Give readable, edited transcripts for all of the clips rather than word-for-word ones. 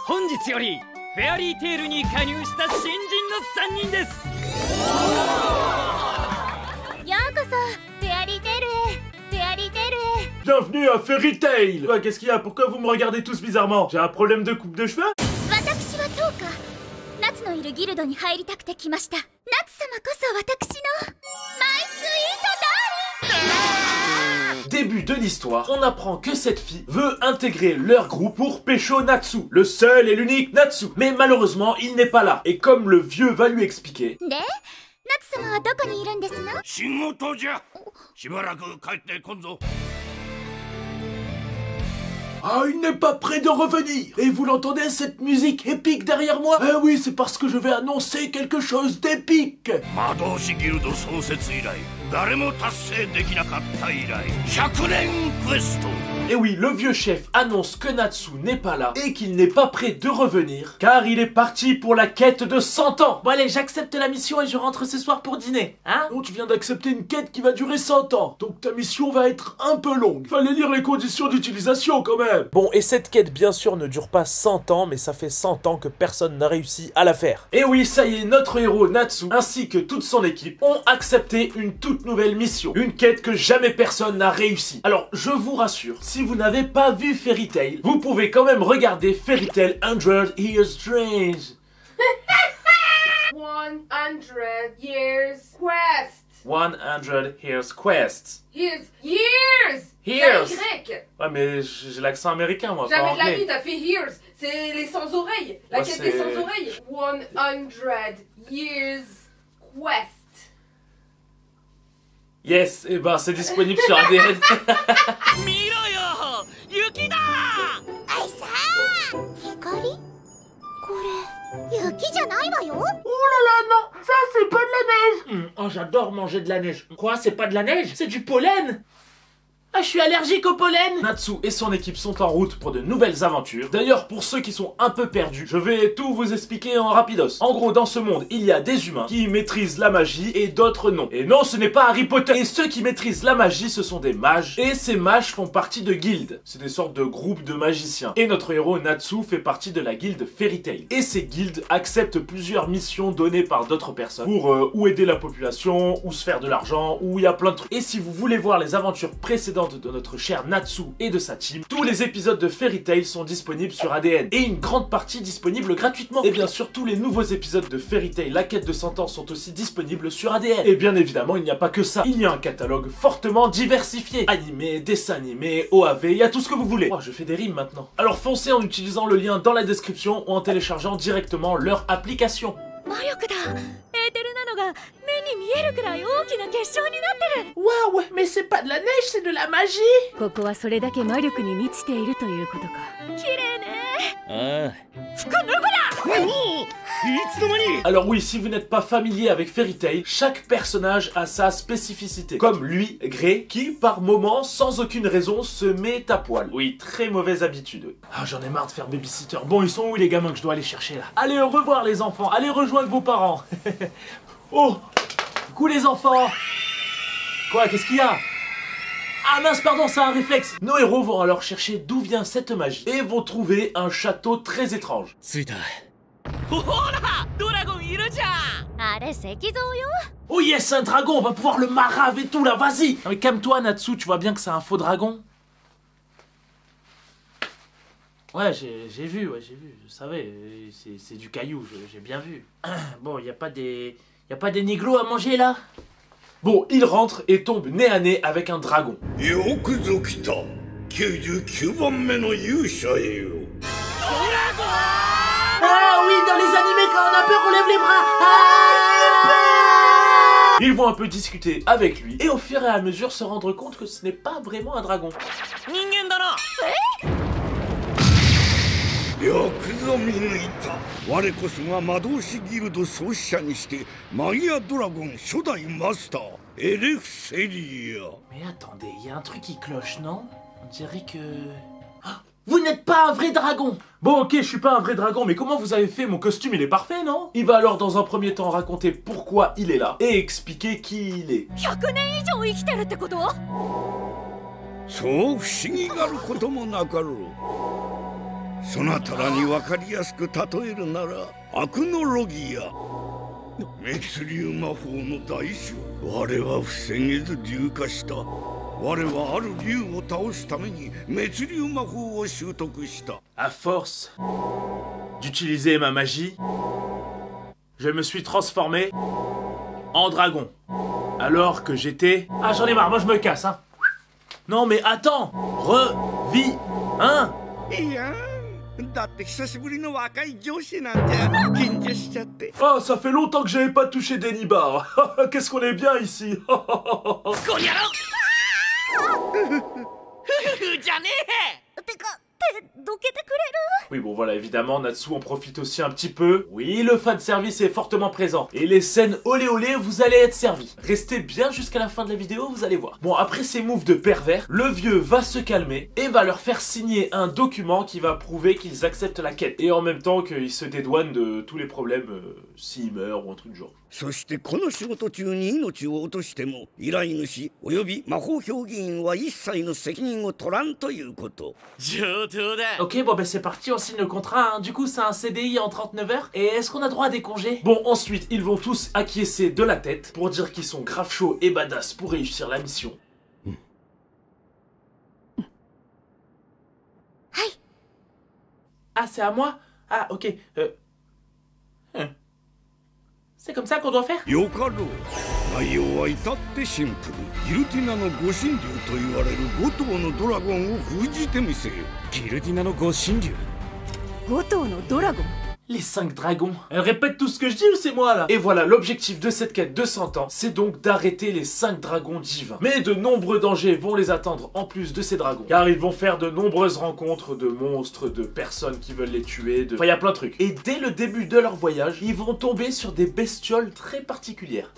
本日よりフェアリーテールに加入した新人の3人です。ようこそフェアリーテールへ。フェアリーテールへ。 Bienvenue à Fairy Tail. Ouais, qu'est-ce qu'il y a? Pourquoi vous me regardez tous bizarrement? J'ai un problème de coupe de cheveux? 私は10日夏のいるギルドに入りたくて来ました。夏様こそ私のマイスイートダーリン。 Début de l'histoire, on apprend que cette fille veut intégrer leur groupe pour pécho Natsu, le seul et l'unique Natsu. Mais malheureusement, il n'est pas là. Et comme le vieux va lui expliquer... で、夏様はどこにいるんですの？仕事じゃ。しばらく帰ってこんぞ。 Ah, il n'est pas prêt de revenir. Et vous l'entendez, cette musique épique derrière moi? Eh oui, c'est parce que je vais annoncer quelque chose d'épique. 魔導士ギルド創設以来誰も達成できなかった以来100年クエスト。 Et oui, le vieux chef annonce que Natsu n'est pas là et qu'il n'est pas prêt de revenir car il est parti pour la quête de 100 ans. Bon allez, j'accepte la mission et je rentre ce soir pour dîner, hein? Non, tu viens d'accepter une quête qui va durer 100 ans, donc ta mission va être un peu longue. Fallait lire les conditions d'utilisation quand même. Bon, et cette quête bien sûr ne dure pas 100 ans, mais ça fait 100 ans que personne n'a réussi à la faire. Et oui, ça y est, notre héros Natsu ainsi que toute son équipe ont accepté une toute nouvelle mission. Une quête que jamais personne n'a réussi. Alors, je vous rassure, si vous n'avez pas vu Fairy Tail, vous pouvez quand même regarder Fairy Tail 100 Years Strange. 100 years quest. 100 Years Quest. Years. Years. C'est un grec. Ouais, mais j'ai l'accent américain, moi, pas Jamais de la vie, anglais. t'as fait years. C'est les sans-oreilles. La Ouais, quête c'est- des sans-oreilles. 100 years quest. Yes, et ben c'est disponible sur ADN. 見ろよ、雪だ。あいさー、光？これ雪じゃないわよ。 Oh là là, non, ça c'est pas de la neige. Oh, j'adore manger de la neige. Quoi, c'est pas de la neige? C'est du pollen. Ah, je suis allergique au pollen. Natsu et son équipe sont en route pour de nouvelles aventures. D'ailleurs, pour ceux qui sont un peu perdus, je vais tout vous expliquer en rapidos. En gros, dans ce monde, il y a des humains qui maîtrisent la magie et d'autres non. Et non, ce n'est pas Harry Potter. Et ceux qui maîtrisent la magie, ce sont des mages. Et ces mages font partie de guildes. C'est des sortes de groupes de magiciens. Et notre héros Natsu fait partie de la guilde Fairy Tail. Et ces guildes acceptent plusieurs missions données par d'autres personnes pour ou aider la population, ou se faire de l'argent, ou il y a plein de trucs. Et si vous voulez voir les aventures précédentes de notre cher Natsu et de sa team, tous les épisodes de Fairy Tail sont disponibles sur ADN et une grande partie disponible gratuitement. Et bien sûr, tous les nouveaux épisodes de Fairy Tail, la quête de 100 ans, sont aussi disponibles sur ADN. Et bien évidemment, il n'y a pas que ça. Il y a un catalogue fortement diversifié. Animé, dessins animés, OAV, il y a tout ce que vous voulez. Oh, je fais des rimes maintenant. Alors foncez en utilisant le lien dans la description ou en téléchargeant directement leur application. 魔力だ。エーテルなのが目に見えるくらい大きな結晶になってる。 Waouh, mais c'est pas de la neige, c'est de la magie. ここはそれだけ魔力に満ちているということか。綺麗ね。ああ、服脱ぐな。おお、いつの間に。 Alors oui, si vous n'êtes pas familier avec Fairy Tail, chaque personnage a sa spécificité. Comme lui, Grey, qui par moments, sans aucune raison, se met à poil. Oui, très mauvaise habitude. Ah, j'en ai marre de faire babysitter. Bon, ils sont où les gamins que je dois aller chercher là? Allez, au revoir les enfants, allez rejoindre vos parents. Oh, coucou les enfants. Quoi, qu'est-ce qu'il y a? Ah mince, pardon, c'est un réflexe. Nos héros vont alors chercher d'où vient cette magie et vont trouver un château très étrange. 着いた。ほら、ドラゴンいるじゃん。あれ石像よ。 Oh yes, un dragon, on va pouvoir le marave et tout là, vas-y. Non mais calme-toi Natsu, tu vois bien que c'est un faux dragon. Ouais, j'ai vu, je savais, c'est du caillou, j'ai bien vu. Bon, y a pas des niglos à manger là? Bon, il rentre et tombe nez à nez avec un dragon. よくぞ来た。99番目の勇者よ。 Ah oui, dans les animés, quand on a peur, on lève les bras. Ils vont un peu discuter avec lui et au fur et à mesure se rendre compte que ce n'est pas vraiment un dragon. 人間だな。よくぞ見抜いた。我こそが魔導士ギルド創始者にしてマギアドラゴン初代マスターエレフセリア。 Mais attendez, il y a un truc qui cloche, non? On dirait que... Ah, vous n'êtes pas un vrai dragon! Bon ok, je suis pas un vrai dragon, mais comment vous avez fait? Mon costume il est parfait, non? Il va alors dans un premier temps raconter pourquoi il est là et expliquer qui il est. 100年以上生きてるってこと？そう不思議がることもなかろう。そなたらに分かりやすく例えるならアクノロギア滅竜魔法の代償。我は防げず竜化した。我はある竜を倒すために滅竜魔法を習得した。 À force d'utiliser ma magie, je me suis transformé en dragon. Alors que j'étais... Ah, j'en ai marre, moi je me casse, hein. Non mais attends, revis, hein. いやだって久しぶりの若い上司なんじゃ緊張しちゃって。 Oh, ça fait longtemps que j'avais pas touché des nibards. Qu'est-ce qu'on est bien ici. Oui, bon voilà, évidemment, Natsu en profite aussi un petit peu. Oui, le fanservice est fortement présent. Et les scènes olé olé, vous allez être servis. Restez bien jusqu'à la fin de la vidéo, vous allez voir. Bon, après ces moves de pervers, le vieux va se calmer et va leur faire signer un document qui va prouver qu'ils acceptent la quête. Et en même temps qu'ils se dédouanent de tous les problèmes s'ils meurent ou un truc du genre. そしてこの仕事中に命を落としても依頼主および魔法評議員は一切の責任を取らんということ。 Ok, bon ben c'est parti, on signe le contrat, hein. Du coup c'est un CDI en 39 heures. Et est-ce qu'on a droit à des congés? Bon, ensuite ils vont tous acquiescer de la tête pour dire qu'ils sont grave chauds et badass pour réussir la mission. Ah, c'est à moi? Ah, ok. C'est comme ça qu'on doit faire? よかろう。内容は至ってシンプル。ギルティナの護身竜と言われる5頭のドラゴンを封じてみせよ。ギルティナの護身竜。5頭のドラゴン。 Les 5 dragons. Elle répète tout ce que je dis ou c'est moi là? Et voilà, l'objectif de cette quête de 100 ans, c'est donc d'arrêter les 5 dragons divins. Mais de nombreux dangers vont les attendre en plus de ces dragons. Car ils vont faire de nombreuses rencontres de monstres, de personnes qui veulent les tuer, Enfin, il y a plein de trucs. Et dès le début de leur voyage, ils vont tomber sur des bestioles très particulières.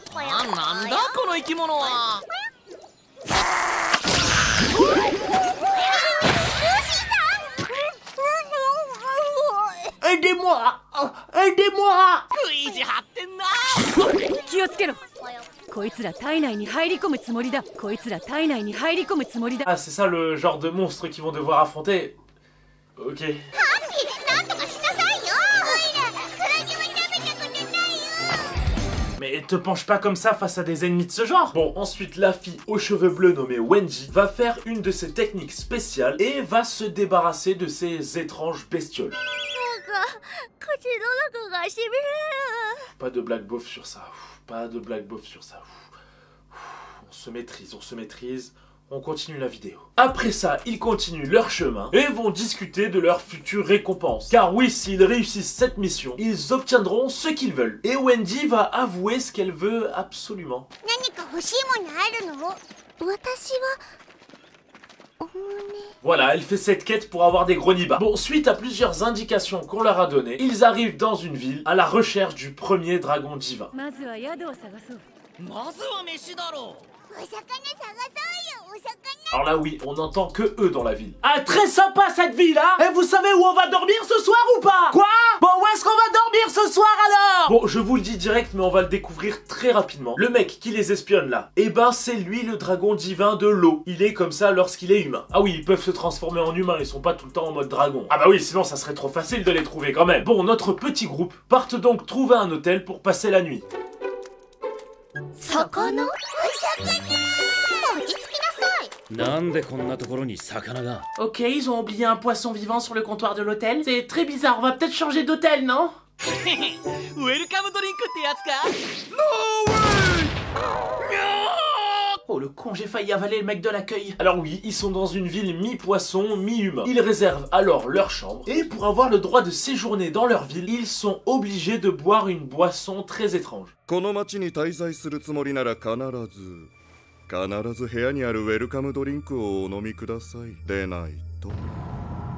Aidez-moi! Aidez-moi! 気をつけろ。こいつら体内に入り込むつもりだ。こいつら体内に入り込むつもりだ。 Ah, c'est ça le genre de monstre qu'ils vont devoir affronter. Ok. Mais te penche pas comme ça face à des ennemis de ce genre. Bon, ensuite, la fille aux cheveux bleus nommée Wenji va faire une de ses techniques spéciales et va se débarrasser de ces étranges bestioles. Pas de blague beauf sur ça. Pas de blague beauf sur ça. On se maîtrise, on se maîtrise. On continue la vidéo. Après ça, ils continuent leur chemin et vont discuter de leur future récompense. Car oui, s'ils réussissent cette mission, ils obtiendront ce qu'ils veulent. Et Wendy va avouer ce qu'elle veut absolument. Voilà, elle fait cette quête pour avoir des gros nibards. Bon, suite à plusieurs indications qu'on leur a données, ils arrivent dans une ville à la recherche du premier dragon divin. Alors là oui, on n'entend que eux dans la ville. Ah, très sympa cette ville, hein. Et vous savez où on va dormir ce soir ou pas? Quoi? Bon, où est-ce qu'on va dormir ce soir alors? Bon, je vous le dis direct, mais on va le découvrir très rapidement. Le mec qui les espionne là, eh ben c'est lui le dragon divin de l'eau. Il est comme ça lorsqu'il est humain. Ah oui, ils peuvent se transformer en humains, ils sont pas tout le temps en mode dragon. Ah bah oui, sinon ça serait trop facile de les trouver quand même. Bon, notre petit groupe part donc trouver un hôtel pour passer la nuit. Ok, ils ont oublié un poisson vivant sur le comptoir de l'hôtel. C'est très bizarre, on va peut-être changer d'hôtel, non? Oh le con, j'ai failli avaler le mec de l'accueil. Alors oui, ils sont dans une ville mi-poisson, mi-humain. Ils réservent alors leur chambre. Et pour avoir le droit de séjourner dans leur ville, ils sont obligés de boire une boisson très étrange. 必ず部屋にあるウェルカムドリンクをお飲みください。でないと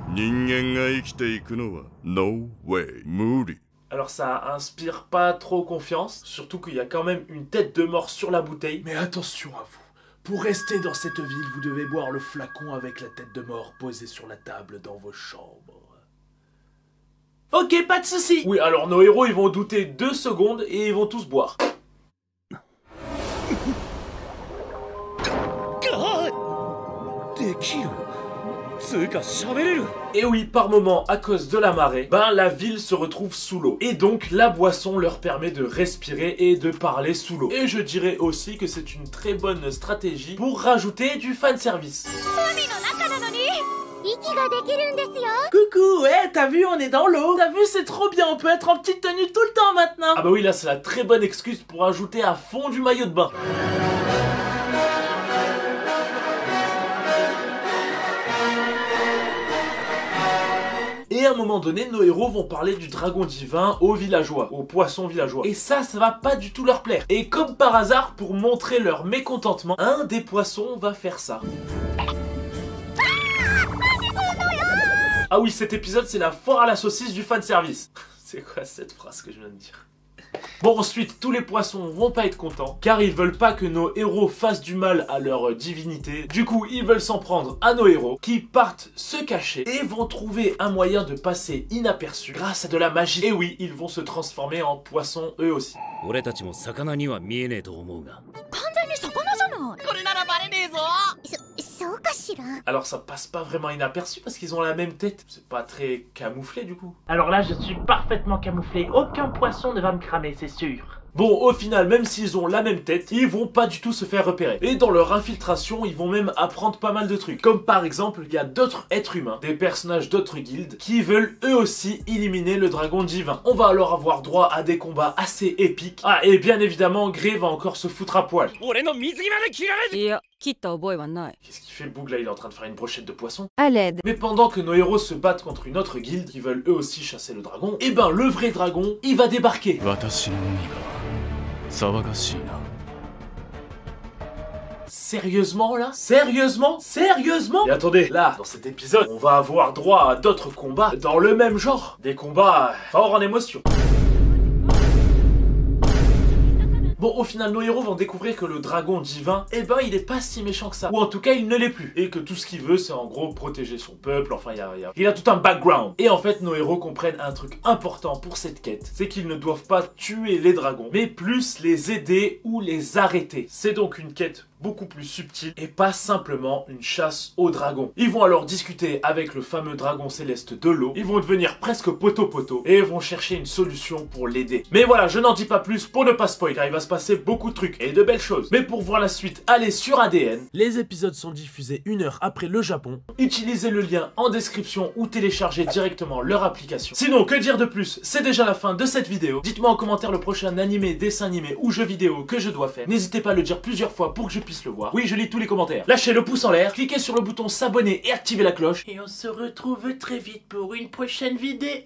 人間が生きていくのは No way 無理。 Alors ça inspire pas trop confiance, surtout qu'il y a quand même une tête de mort sur la bouteille. Mais attention à vous, pour rester dans cette ville, vous devez boire le flacon avec la tête de mort posée sur la table dans vos chambres. Ok, pas de soucis. Oui, alors nos héros ils vont douter 2 secondes et ils vont tous boire. つうか喋れる。 Et oui, par moment, à cause de la marée, la ville se retrouve sous l'eau. Et donc, la boisson leur permet de respirer et de parler sous l'eau. Et je dirais aussi que c'est une très bonne stratégie pour rajouter du fanservice. Coucou, ouais, t'as vu, on est dans l'eau. T'as vu, c'est trop bien, on peut être en petite tenue tout le temps maintenant. Ah bah oui, là, c'est la très bonne excuse pour ajouter à fond du maillot de bain. Et à un moment donné, nos héros vont parler du dragon divin aux villageois, aux poissons villageois. Et ça va pas du tout leur plaire. Et comme par hasard, pour montrer leur mécontentement, un des poissons va faire ça. Ah oui, cet épisode, c'est la foire à la saucisse du fanservice. C'est quoi cette phrase que je viens de dire? Bon, ensuite, tous les poissons vont pas être contents, car ils veulent pas que nos héros fassent du mal à leur divinité. Du coup, ils veulent s'en prendre à nos héros, qui partent se cacher, et vont trouver un moyen de passer inaperçus grâce à de la magie. Et oui, ils vont se transformer en poissons eux aussi. Alors ça passe pas vraiment inaperçu parce qu'ils ont la même tête. C'est pas très camouflé du coup. Alors là je suis parfaitement camouflé. Aucun poisson ne va me cramer, c'est sûr. Bon, au final, même s'ils ont la même tête, ils vont pas du tout se faire repérer. Et dans leur infiltration, ils vont même apprendre pas mal de trucs. Comme par exemple, il y a d'autres êtres humains, des personnages d'autres guildes, qui veulent eux aussi éliminer le dragon divin. On va alors avoir droit à des combats assez épiques. Ah, et bien évidemment, Gray va encore se foutre à poil. Qu'est-ce qu'il fait Boog là? Il est en train de faire une brochette de poisson. À l'aide. Mais pendant que nos héros se battent contre une autre guilde, qui veulent eux aussi chasser le dragon, et ben le vrai dragon, il va débarquer. Sérieusement là? Sérieusement? Et attendez, là, dans cet épisode, on va avoir droit à d'autres combats dans le même genre. Des combats forts en émotion. Bon, au final, nos héros vont découvrir que le dragon divin, il est pas si méchant que ça. Ou en tout cas, il ne l'est plus. Et que tout ce qu'il veut, c'est en gros protéger son peuple. Enfin, il a tout un background. Et en fait, nos héros comprennent un truc important pour cette quête. C'est qu'ils ne doivent pas tuer les dragons, mais plus les aider ou les arrêter. C'est donc une quête beaucoup plus subtile et pas simplement une chasse aux dragons. Ils vont alors discuter avec le fameux dragon céleste de l'eau. Ils vont devenir presque poteau-poteau et vont chercher une solution pour l'aider. Mais voilà, je n'en dis pas plus pour ne pas spoiler, car il va se passer beaucoup de trucs et de belles choses. Mais pour voir la suite, allez sur ADN. Les épisodes sont diffusés 1 heure après le Japon. Utilisez le lien en description ou téléchargez directement leur application. Sinon, que dire de plus? C'est déjà la fin de cette vidéo. Dites-moi en commentaire le prochain animé, dessin animé ou jeu vidéo que je dois faire. N'hésitez pas à le dire plusieurs fois pour que je puisse le voir. Oui, je lis tous les commentaires. Lâchez le pouce en l'air, cliquez sur le bouton s'abonner et activez la cloche. Et on se retrouve très vite pour une prochaine vidéo.